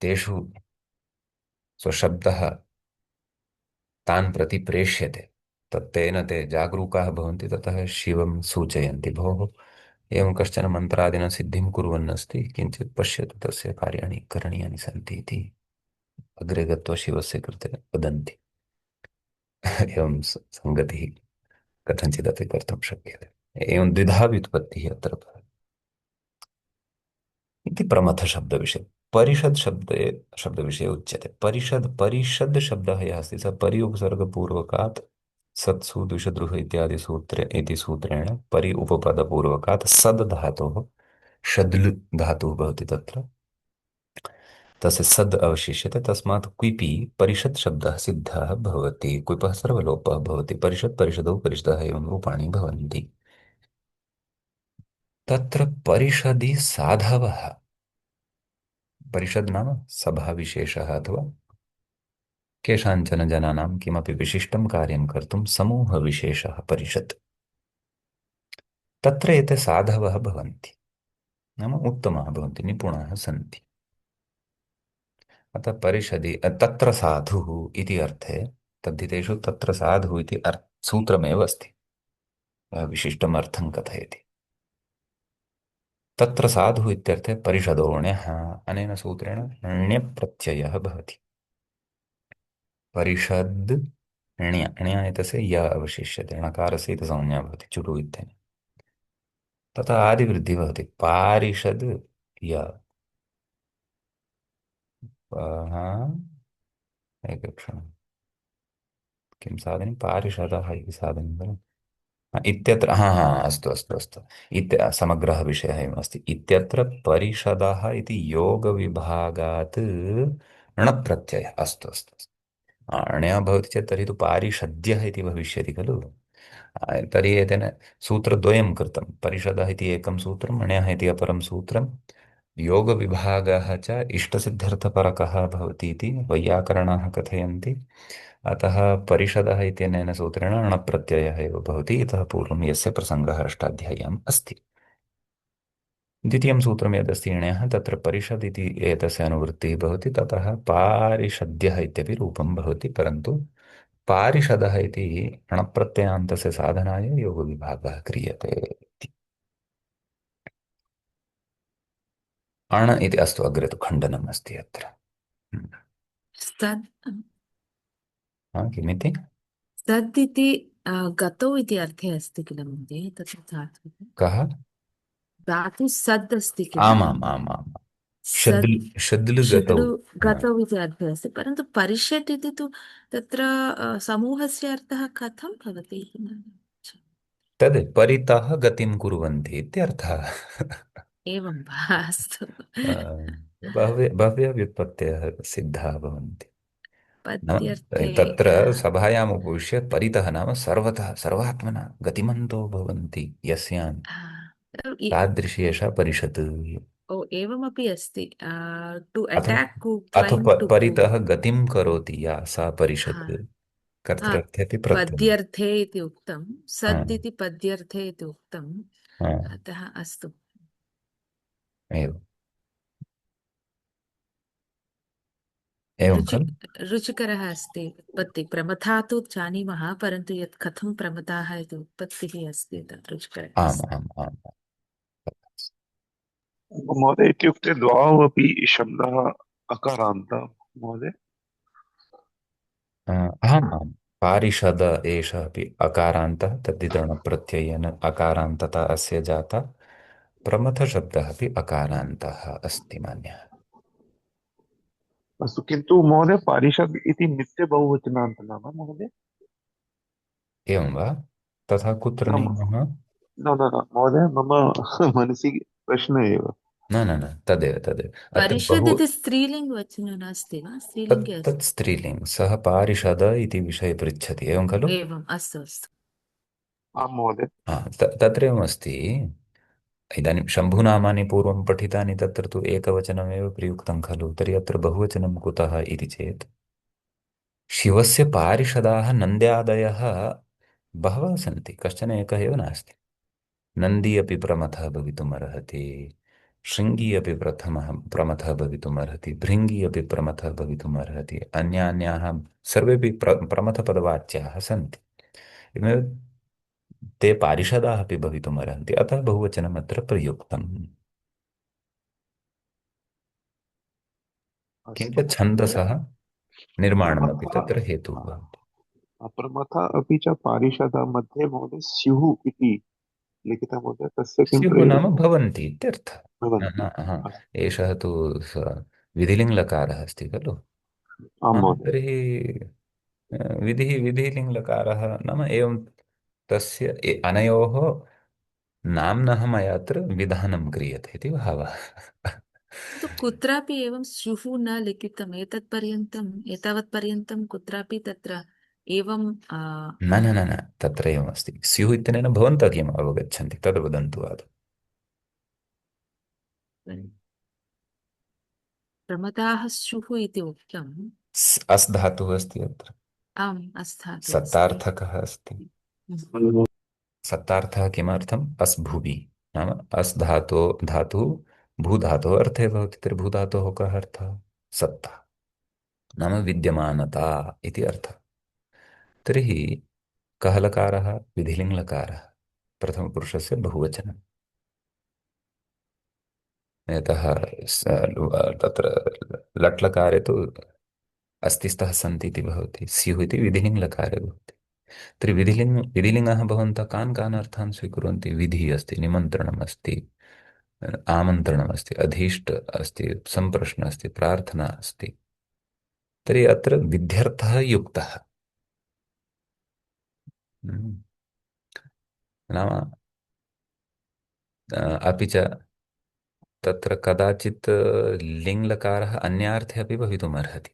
तेषु स्वशब्दः तान् प्रति प्रेष्यते, तत्तेन ते जागरूकाः भवन्ति, ततः शिवं सूचयन्ति, भोः एवं कश्चन मन्त्रादिना सिद्धिं कुर्वन् अस्ति, किञ्चित् पश्यतु तस्य कार्याणि करणीयानि सन्ति इति अग्रे गत्वा शिवस्य कृते वदन्ति। एवं सङ्गतिः कथञ्चिदपि कर्तुं शक्यते। एवं द्विधा व्युत्पत्तिः अत्र भवति इति प्रमथशब्दविषये। परिषद् शब्दविषये उच्यते। परिषद् शब्दः यः अस्ति सः परि उपसर्गपूर्वकात् सत्सु द्विषद्रुः इत्यादि सूत्रे इति सूत्रेण परि उपपदपूर्वकात् सद् धातोः षद्लु धातुः भवति, तत्र तस्य सद् अवशिष्यते, तस्मात् क्विपि परिषत् शब्दः सिद्धः भवति। क्विपः सर्वलोपः भवति, परिषत् परिषदौ परिषदः एवं रूपाणि भवन्ति। तत्र परिषदि साधवः, परिषद् नाम सभाविशेषः अथवा केषाञ्चन जनानां किमपि विशिष्टं कार्यं कर्तुं समूहविशेषः परिषत्। तत्र एते साधवः भवन्ति, नाम उत्तमाः भवन्ति, निपुणाः सन्ति। अतः परिषदि तत्र साधुः इति अर्थे तद्धितेषु तत्र साधुः इति सूत्रमेव अस्ति, विशिष्टम् अर्थं कथयति। तत्र साधुः इत्यर्थे परिषदोण्यः, अनेन सूत्रेण ण्यप्रत्ययः भवति। परिषद् ण्य एतस्य य अवशिष्यते, णकारस्य इति संज्ञा भवति चुरु इत्यनेन, तथा आदिवृद्धिः भवति। पारिषद् य, एकक्षणं, किं साधनं, पारिषदः इति साधनं खलु इत्यत्र, हा हा अस्तु अस्तु अस्तु, समग्रः विषयः एवम् अस्ति। इत्यत्र परिषदः इति योगविभागात् णप्रत्ययः, अस्तु अस्तु अस्तु। अण्यः भवति चेत् तर्हि तु पारिषद्यः इति भविष्यति खलु। तर्हि एतेन सूत्रद्वयं कृतं, परिषदः इति एकं सूत्रम्, अण्यः इति अपरं सूत्रं, योगविभागः च इष्टसिद्ध्यर्थपरकः भवति इति वैयाकरणाः कथयन्ति। अतः परिषदः इत्यनेन सूत्रेण अणप्रत्ययः एव भवति, इतः पूर्वं यस्य प्रसङ्गः अष्टाध्याय्याम् अस्ति। द्वितीयं सूत्रं यदस्ति ण्यः, तत्र परिषद् इति एतस्य अनुवृत्तिः भवति, ततः पारिषद्यः इत्यपि रूपं भवति, परन्तु पारिषदः इति अणप्रत्ययान्तस्य साधनाय योगविभागः क्रियते इति। अण इति, अस्तु अग्रे तु खण्डनम् अस्ति अत्र। सद् किमिति? सद् इति गतौ इति अर्थे अस्ति किल महोदय, तत्र धातुः कः? धातुः सद् अस्ति किल, आमाम् आमाम्, सद् षद्लु गतौ। षड्लु गतौ इति अर्थः अस्ति, परन्तु परिषत् इति तु तत्र समूहस्य अर्थः कथं भवति? तद् परितः गतिं कुर्वन्ति इत्यर्थः। एवं वा, अस्तु। बहवः व्युत्पत्तयः सिद्धाः भवन्ति। नाम पद्यर्थे तत्र सभायाम् उपविश्य परितः नाम सर्वतः सर्वात्मना गतिमन्तो भवन्ति यस्यान्, इ- तादृशी एषा परिषत्। ओ एवमपि अस्ति टु अथ अटाक् टु अथ क्लैम्ब टु गो। परितः गतिं करोति या सा परिषत्, हा हा कर्तृर्थ्यति प्रत्ययः। पद्यर्थे इति उक्तं, हा सद् इति पद्यर्थे इति उक्तम्, हा अतः अस्तु। एवम् एवं रुचि खलु। रुचिकरः अस्ति उत्पत्ति। प्रमथा तु जानीमः, परन्तु यत् कथं प्रमथाः इति उत्पत्तिः अस्ति तत् रुचिकरः आम् अस्ति। आम् आम्। महोदय इत्युक्ते द्वौ अपि शब्दः अकारान्त महोदय। आम् आम्। पारिषद एषः अपि अकारान्तः, तद्धितवर्णप्रत्ययेन अकारान्तता अस्य जाता। प्रमथशब्दः अपि अकारान्तः अस्ति मान्यः। अस्तु, किन्तु महोदय पारिषद् इति नित्यबहुवचनान्तः महोदय। एवं वा? तथा कुत्र न नियमः? न न न महोदय, मम मनसि प्रश्नः एव। न न न, तदेव तदेव अत्र परिषद् बहु। इति स्त्रीलिङ्गवचनं नास्ति वा? तत् स्त्रीलिङ्गे तत् अस्ति। स्त्रीलिङ्ग्, सः पारिषद इति विषये पृच्छति, एवं खलु? एवम्, अस्तु अस्तु। आं महोदय। तत्रैवमस्ति। इदानीं शम्भुनामानि पूर्वं पठितानि, तत्र तु एकवचनमेव प्रयुक्तं खलु, तर्हि अत्र बहुवचनं कुतः इति चेत्, शिवस्य पारिषदाः नन्द्यादयः बहवः सन्ति, कश्चन एकः एव नास्ति। नन्दी अपि प्रमथः भवितुमर्हति, शृङ्गी अपि प्रमथः भवितुमर्हति, भृङ्गी अपि प्रमथः भवितुमर्हति, अन्यान्याः सर्वेपि प्रमथपदवाच्याः सन्ति। एवमेव ते पारिषदाः अपि भवितुमर्हन्ति, अतः बहुवचनम् अत्र प्रयुक्तम्। अस्तु किञ्च महोदय। छन्दसः निर्माणमपि प्रमथा तत्र हेतुः भवति। प्रमथा अपि च पारिषद मध्ये महोदय स्युः इति लिखितं महोदय, तस्य किं स्युः नाम प्रयोजनं भवन्ति इत्यर्थः। न भवन्ति? न हा, अस्तु। एषः तु विधिलिङ्गलकारः अस्ति खलु। आं हा, महोदय। तर्हि विधिलिङ्गलकारः नाम एवं, तस्य अनयोः नाम्नः मया अत्र विधानं क्रियते इति भावः। किन्तु कुत्रापि एवं स्युः न लिखितम्, एतावत् पर्यन्तं कुत्रापि तत्र एवं न न न न, तत्र एवमस्ति। स्युः इत्यनेन भवन्तः किम् अवगच्छन्ति तद् वदन्तु आदौ। प्रमदाः स्युः इति उक्तम्। अस् धातुः अस्ति अत्र, आम्, अस्थातु अस्ति। सत्तार्थकः अस्ति। सत्तार्थः किमर्थम्? अस् भुवि नाम अस् धातुः भूधातोः अर्थे भवति, तर्हि भूधातोः कः अर्थः? सत्ता नाम विद्यमानता इति अर्थः। तर्हि कः लकारः? विधिलिङ्गलकारः, प्रथमपुरुषस्य बहुवचनं। यतः तत्र लट्लकारे तु अस्तिस्थः सन्ति इति भवति, स्युः इति विधिलिङ्गलकारे भवति। तर्हि विधिलिङ्गः भवन्तः कान् कान् अर्थान् स्वीकुर्वन्ति? विधिः अस्ति, निमन्त्रणम् अस्ति, आमन्त्रणम् अस्ति, अधीष्ट अस्ति, सम्प्रश्न अस्ति, प्रार्थना अस्ति। तर्हि अत्र विध्यर्थः युक्तः। हम्म। नाम अपि च तत्र कदाचित् लिङ्लकारः अन्यार्थे अपि भवितुमर्हति।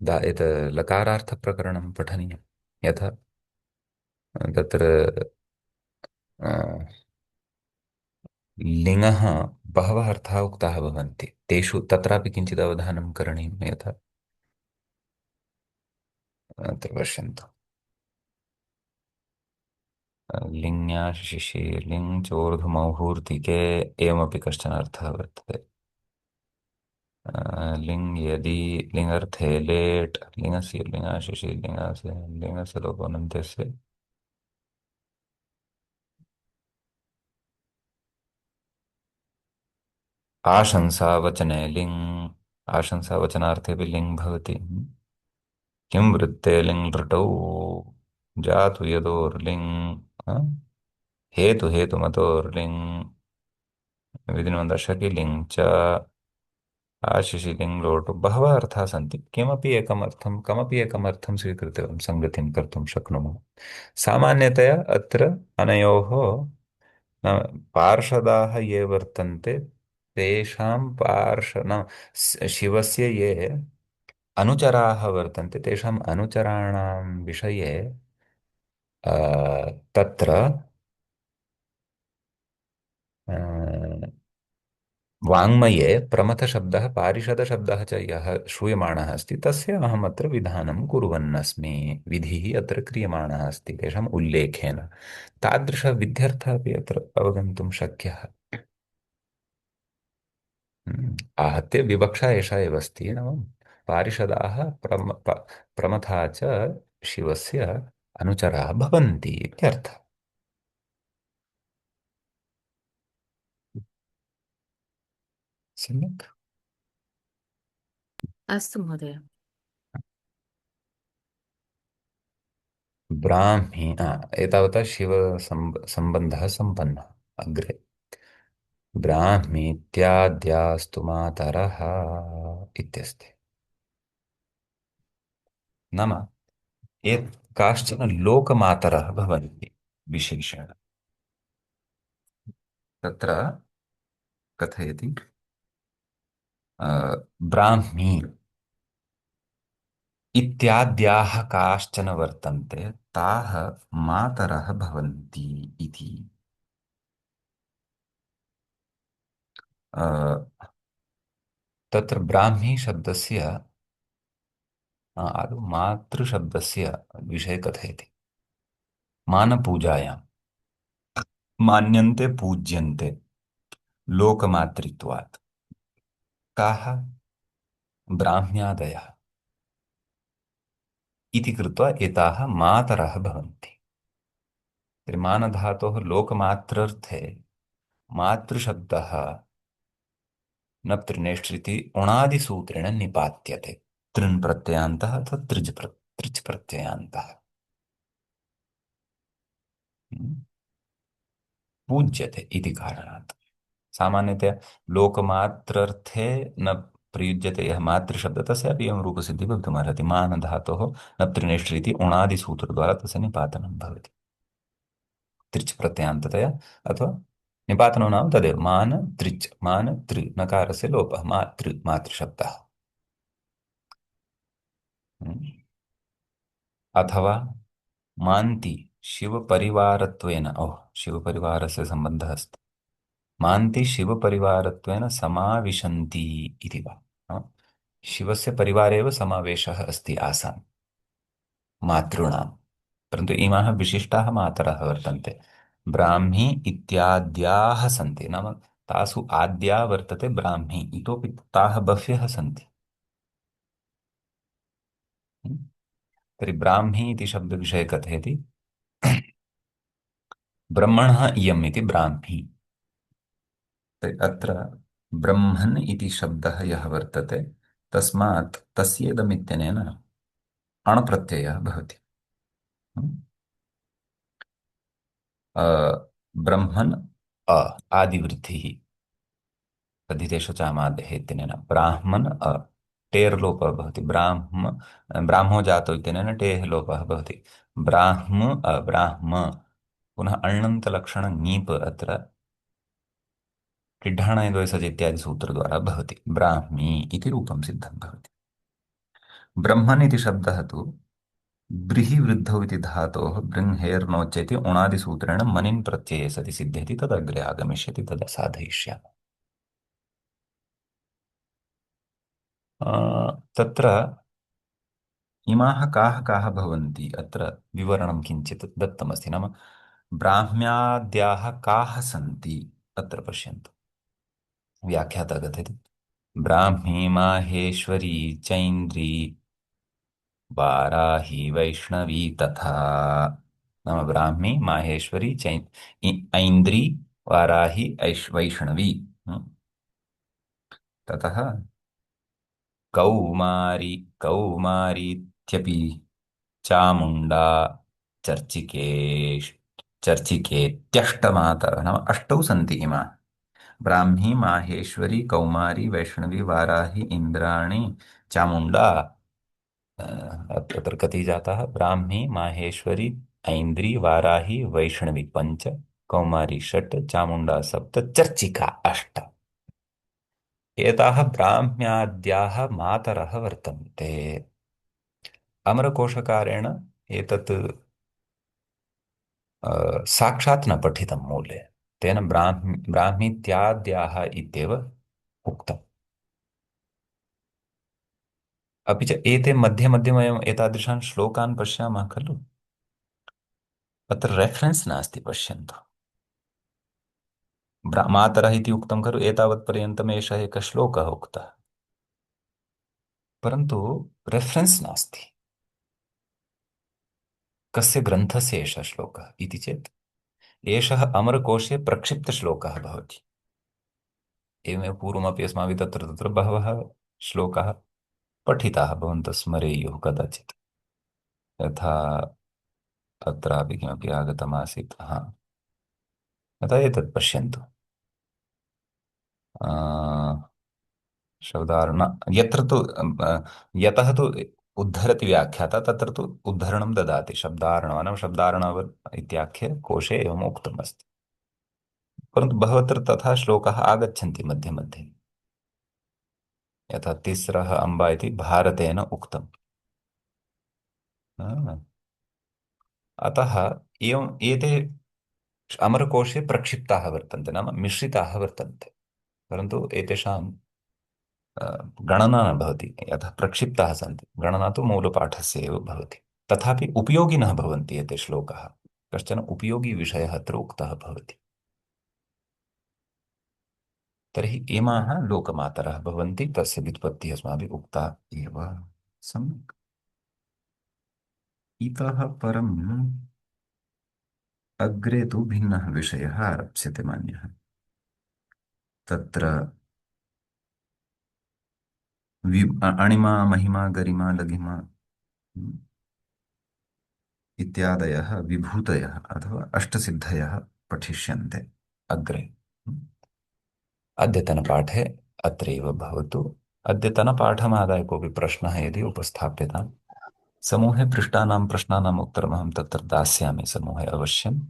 यत् लकारार्थप्रकरणं पठनीयं। यथा तत्र अ, लिङः बहवः अर्थाः उक्ताः भवन्ति, तेषु तत्रापि किञ्चित् अवधानं करणीयं। यथा अत्र पश्यन्तु, लिङ्याशिषि लिङ् चोर्धुमौहूर्तिके एवमपि कश्चन अर्थः वर्तते। लिङ् यदि लिङ्गर्थे लेट् लिङ्गस्य लिङ्गाशिषि लिङ्गस्य लोपोऽनन्तस्य आशंसावचने लिङ्, आशंसावचनार्थेऽपि लिङ् भवति। किं वृत्ते लिङ् लृटौ जातु यदोर्लिङ्, हेतुमतोर्लिङ् विधिन्वन्दशकि लिङ् च आशिषि लिङ् लोटु, बहवः अर्थाः सन्ति। कमपि एकमर्थं स्वीकृत्य वयं सङ्गतिं कर्तुं शक्नुमः। सामान्यतया अत्र अनयोः पार्षदाः ये वर्तन्ते, तेषां शिवस्य ये अनुचराः वर्तन्ते, तेषाम् अनुचराणां विषये तत्र वाङ्मये प्रमथशब्दः पारिषदशब्दः च यः श्रूयमाणः अस्ति तस्य अहमत्र विधानं कुर्वन्नस्मि। विधिः अत्र क्रियमाणः अस्ति तेषाम् उल्लेखेन। तादृशविध्यर्थः अपि अत्र अवगन्तुं शक्यः। आहत्य विवक्षा एषा एव अस्ति नाम पारिषदाः प्रमथा च शिवस्य अनुचराः भवन्ति इत्यर्थः। सम्यक्। अस्तु महोदय। ब्राह्मी एतावता शिवसम्बन्धः सम्पन्नः। अग्रे ब्राह्मीत्याद्यास्तु मातरः इत्यस्ति। नाम काश्चन लोकमातरः भवन्ति विशेषेण। तत्र कथयति ब्राह्मी इत्याद्याः काश्चन वर्तन्ते ताः मातरः भवन्ति इति। तत्र ब्राह्मी शब्दस्य आदौ मातृशब्दस्य विषये कथयति। मानपूजायां मान्यन्ते पूज्यन्ते लोकमातृत्वात् काः ब्राह्म्यादयः इति कृत्वा एताः मातरः भवन्ति। तर्हि मानधातोः लोकमात्रर्थे मातृशब्दः न तृणेष्ठिति उणादिसूत्रेण निपात्यते। तृन् प्रत्ययान्तः अथवा त्रिच् प्रत्ययान्तः। पूज्यते इति कारणात् सामान्यतया लोकमात्रर्थे न प्रयुज्यते यः मातृशब्दः तस्यापि एवं रूपसिद्धिः भवितुमर्हति। मानधातोः न तृणेष्ठिति उणादिसूत्रद्वारा तस्य निपातनं भवति त्रिच् प्रत्ययान्ततया अथवा निपातनो नाम तदेव मान त्रिच् मान तृ नकारस्य लोपः मातृशब्दः। अथवा मान्ति शिवपरिवारत्वेन शिवपरिवारस्य सम्बन्धः अस्ति। मान्ति शिवपरिवारत्वेन समाविशन्ति इति वा शिवस्य परिवारे एव समावेशः अस्ति आसाम् मातॄणां। परन्तु इमाः विशिष्टाः मातरः वर्तन्ते। ब्राह्मी इत्याद्याः सन्ति नाम तासु आद्या वर्तते ब्राह्मी इतोपि ताः बह्व्यः सन्ति। तर्हि ब्राह्मी इति शब्दविषये कथयति ब्रह्मणः इयम् इति ब्राह्मी। तर्हि अत्र ब्रह्मन् इति शब्दः यः वर्तते तस्मात् तस्येदमित्यनेन अणप्रत्ययः भवति। ब्रह्मन् आदिवृद्धिः तद्धितेषु चामादेः इत्यनेन ब्राह्मन् टेर् लोपः भवति। ब्राह्मो जातो इत्यनेन टेः लोपः भवति। ब्राह्म पुनः अण्णन्तलक्षण ङीप् अत्र टिड्ढाणयद्वयसज इत्यादि सूत्रद्वारा भवति। ब्राह्मी इति रूपं सिद्धं भवति। ब्रह्मन् इति शब्दः तु ब्रीहि वृद्धौ इति धातोः बृंहेर् नोच्यते उणादिसूत्रेण मनिन् प्रत्यये सति सिद्ध्यति तदग्रे आगमिष्यति तदा साधयिष्यामः। तत्र इमाः काः काः भवन्ति अत्र विवरणं किञ्चित् दत्तमस्ति नाम ब्राह्म्याद्याः काः सन्ति अत्र पश्यन्तु। व्याख्याता कथयति ब्राह्मी माहेश्वरी चैन्द्री वाराही वैष्णवी तथा। नाम ब्राह्मी माहेश्वरी ऐन्द्री वाराही वैष्णवी ततः कौमारीत्यपि चामुण्डा चर्चिके चर्चिकेत्यष्टमातरः नाम अष्टौ सन्ति इमा ब्राह्मी माहेश्वरी कौमारी वैष्णवी वाराही इंद्राणी चामुण्डा। अत्र कति जाताः ब्राह्मी माहेश्वरी ऐन्द्री वाराही वैष्णवी पञ्च कौमारी षट् चामुण्डा सप्त चर्चिका अष्ट। एताः ब्राह्म्याद्याः मातरः वर्तन्ते। अमरकोशकारेण एतत् साक्षात् न पठितं मूले तेन ब्राह्मीत्याद्याः इत्येव उक्तम्। अपि च एते मध्ये मध्ये वयम् एतादृशान् श्लोकान् पश्यामः खलु, अत्र रेफरेन्स् नास्ति, पश्यन्तु। मातरः इति उक्तं खलु, एतावत्पर्यन्तम् एषः एकः श्लोकः उक्तः, परन्तु रेफरेन्स् नास्ति। कस्य ग्रन्थस्य एषः श्लोकः इति चेत् एषः अमरकोशे प्रक्षिप्तश्लोकः भवति। एवमेव पूर्वमपि अस्माभिः तत्र तत्र बहवः श्लोकाः पठिताः, भवन्तः स्मरेयुः कदाचित्। यथा अत्रापि किमपि आगतमासीत्, हा, अतः एतत् पश्यन्तु। शब्दार्ण यत्र तु यतः तु उद्धरति व्याख्याता, तत्र तु उद्धरणं ददाति। शब्दार्णवनं शब्दार्णव इत्याख्ये कोशे एवम् उक्तमस्ति, परन्तु बहवत्र तथा श्लोकाः आगच्छन्ति मध्ये मध्ये। यथा तिस्रः अम्बा इति भारतेन उक्तम्। अतः एवम् एते अमरकोशे प्रक्षिप्ताः वर्तन्ते, नाम मिश्रिताः वर्तन्ते, परन्तु एतेषां गणना न भवति। यतः प्रक्षिप्ताः सन्ति, गणना तु मूलपाठस्य एव भवति। तथापि उपयोगिनः भवन्ति एते श्लोकाः, कश्चन उपयोगी विषयः अत्र उक्तः भवति। तर्हि इमाः लोकमातरः भवन्ति, तस्य व्युत्पत्तिः अस्माभिः उक्ता एव। सम्यक्। इतः परम् अग्रे तु भिन्नः विषयः आरप्स्यते मान्यः। तत्र अणिमा महिमा गरिमा लघिमा इत्यादयः विभूतयः अथवा अष्टसिद्धयः पठिष्यन्ते अग्रे। अद्यतनपाठे अत्रैव भवतु। अद्यतनपाठमादाय कोऽपि प्रश्नः यदि उपस्थाप्यतां, समूहे पृष्टानां प्रश्नानाम् उत्तरमहं तत्र दास्यामि समूहे अवश्यम्।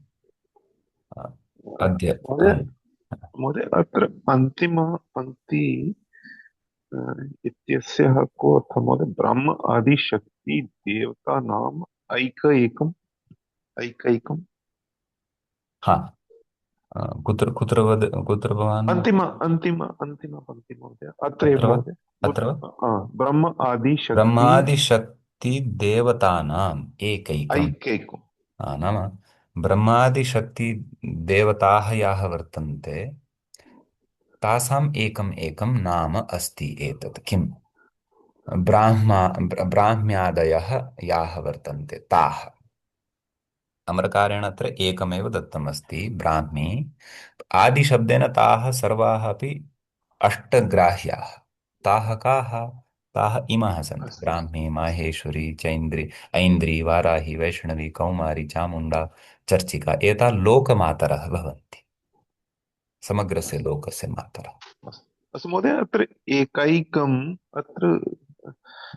अद्य महोदय, महोदय अत्र अन्तिम पङ्क्ति इत्यस्याः को अर्थः महोदय? ब्रह्म आदिशक्ति देवतानाम् ऐकैकम्। हा, कुत्र कुत्र कुत्र भवान्? अन्तिम पङ्क्ति महोदय, अत्रैव अत्र वा? महोदय। अत्र वा? ब्रह्म आदिशक्ति ब्रह्मादिशक्तिदेवतानाम् एकैकम्। ऐकैकम्। नाम ब्रह्मादिशक्तिदेवताः याः वर्तन्ते, तासाम् एकम् एकं नाम अस्ति। एतत् किम्? ब्राह्म्यादयः याः वर्तन्ते ताः। अमरकारेण अत्र एकमेव दत्तमस्ति, ब्राह्मी। आदिशब्देन ताः सर्वाः अपि अष्टग्राह्याः। ताः काः? ताः इमाः सन्ति: अस्तु ब्राह्मी, माहेश्वरी, चैन्द्री, ऐन्द्री, वाराही, वैष्णवी, कौमारी, चामुण्डा, चर्चिका। एता लोकमातरः भवन्ति, समग्रस्य लोकस्य मातरः। अस्तु अस्तु महोदय, अत्र एकैकम् अत्र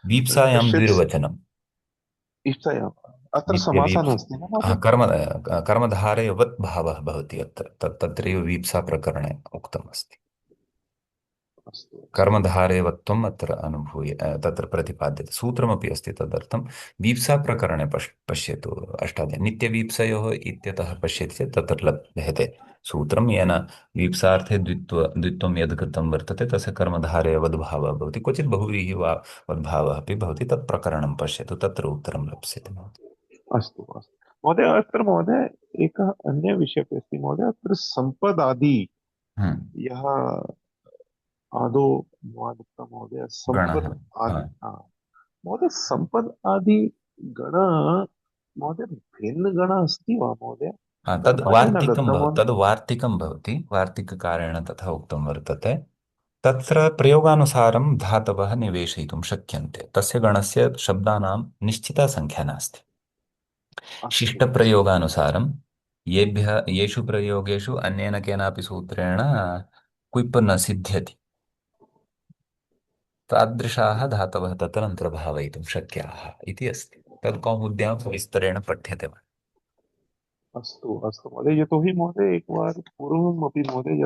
वीप्सायां कश्चित् द्विर्वचनम्। इष्टया अत्र समासः नित्यवीप्स नास्ति न महोदय? कर्मधारयवत् भावः भवति अत्र। तत्रैव वीप्सा प्रकरणे उक्तमस्ति। अस्तु कर्मधारयवत्वम् अत्र अनुभूय तत्र प्रतिपाद्यते। सूत्रमपि अस्ति तदर्थं। वीप्सा प्रकरणे पश्यतु, अष्टाध्यायी नित्यवीप्सयोः इत्यतः पश्यति चेत् तत्र लभ्यते सूत्रं, येन वीप्सार्थे द्वित्वं यद् कृतं वर्तते तस्य कर्मधारयवद्भावः भवति। क्वचित् बहुव्रीहि वा वद्भावः अपि भवति। तत् प्रकरणं पश्यतु, तत्र उत्तरं लप्स्यते। अस्तु अस्तु महोदय, अत्र महोदय एकः अन्यः विषयः अस्ति महोदय। अत्र सम्पदादि हम्म, यः आदौ भवान् उक्तं महोदय, गणः। सम्पद हाँ, आदि महोदय, सम्पद आदि गण महोदय भिन्नगण अस्ति वा महोदय? हाँ, अत्र पाठे न दत्तं महोदय। तद् वार्तिकं भवति, वार्तिककारेण तथा उक्तं वर्तते। तत्र प्रयोगानुसारं धातवः निवेशयितुं शक्यन्ते। तस्य गणस्य शब्दानां निश्चिता संख्या नास्ति। अस्तु अस्तु शिष्टप्रयोगानुसारं येषु प्रयोगेषु अन्येन केनापि सूत्रेण क्विप् न सिद्ध्यति, तादृशाः धातवः तत्र अन्तर्भावयितुं शक्याः इति अस्ति। तत् कौमुद्यां विस्तरेण पठ्यते। अस्तु अस्तु महोदय, यतोहि महोदय एकवारं पूर्वमपि महोदय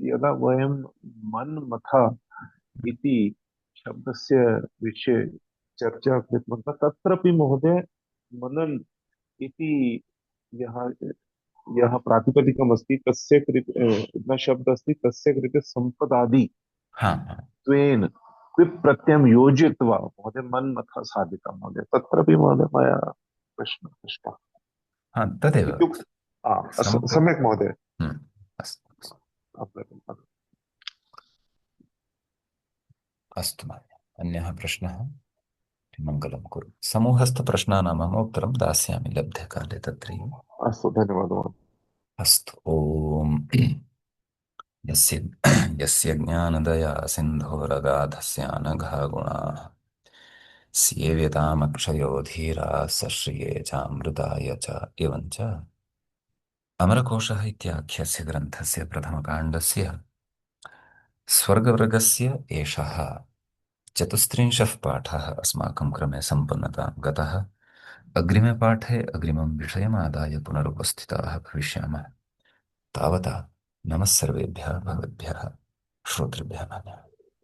यदा वयं मन्मथा इति शब्दस्य विषये चर्चा कृतवन्तः, तत्रापि महोदय मनन् इति यः यः प्रातिपदिकम् अस्ति तस्य कृते न शब्दः अस्ति, तस्य कृते सम्पदादि हाँ हाँ त्वेन क्विप् प्रत्ययं योजयित्वा महोदय मन्मथ साधितं महोदय, तत्रापि महोदय मया प्रश्नः पृष्टः हाँ तदेव इत्युक्ते समुद्र सम्यक् महोदय। अस्तु अस्तु अस्तु महोदय। अन्यः प्रश्नः? मङ्गलं कुरु। समूहस्थप्रश्नानाम् उत्तरं दास्यामि लब्धकाले तत्रैव। अस्तु धन्यवादः महोदय। अस्तु ॐ यस्य यस्य ज्ञानदया सिन्धोरगाधस्यानघा गुणाः सेव्यतामक्षयो धीराः स श्रिये चामृताय च एवञ्च अमरकोशः इत्याख्यस्य ग्रन्थस्य प्रथमकाण्डस्य स्वर्गवर्गस्य एषः चतुस्त्रिंशः पाठः अस्माकं क्रमे सम्पन्नतां गतः। अग्रिमे पाठे अग्रिमं विषयमादाय पुनरुपस्थिताः भविष्यामः। तावता नमः सर्वेभ्यः भवद्भ्यः श्रोतृभ्यः नमः।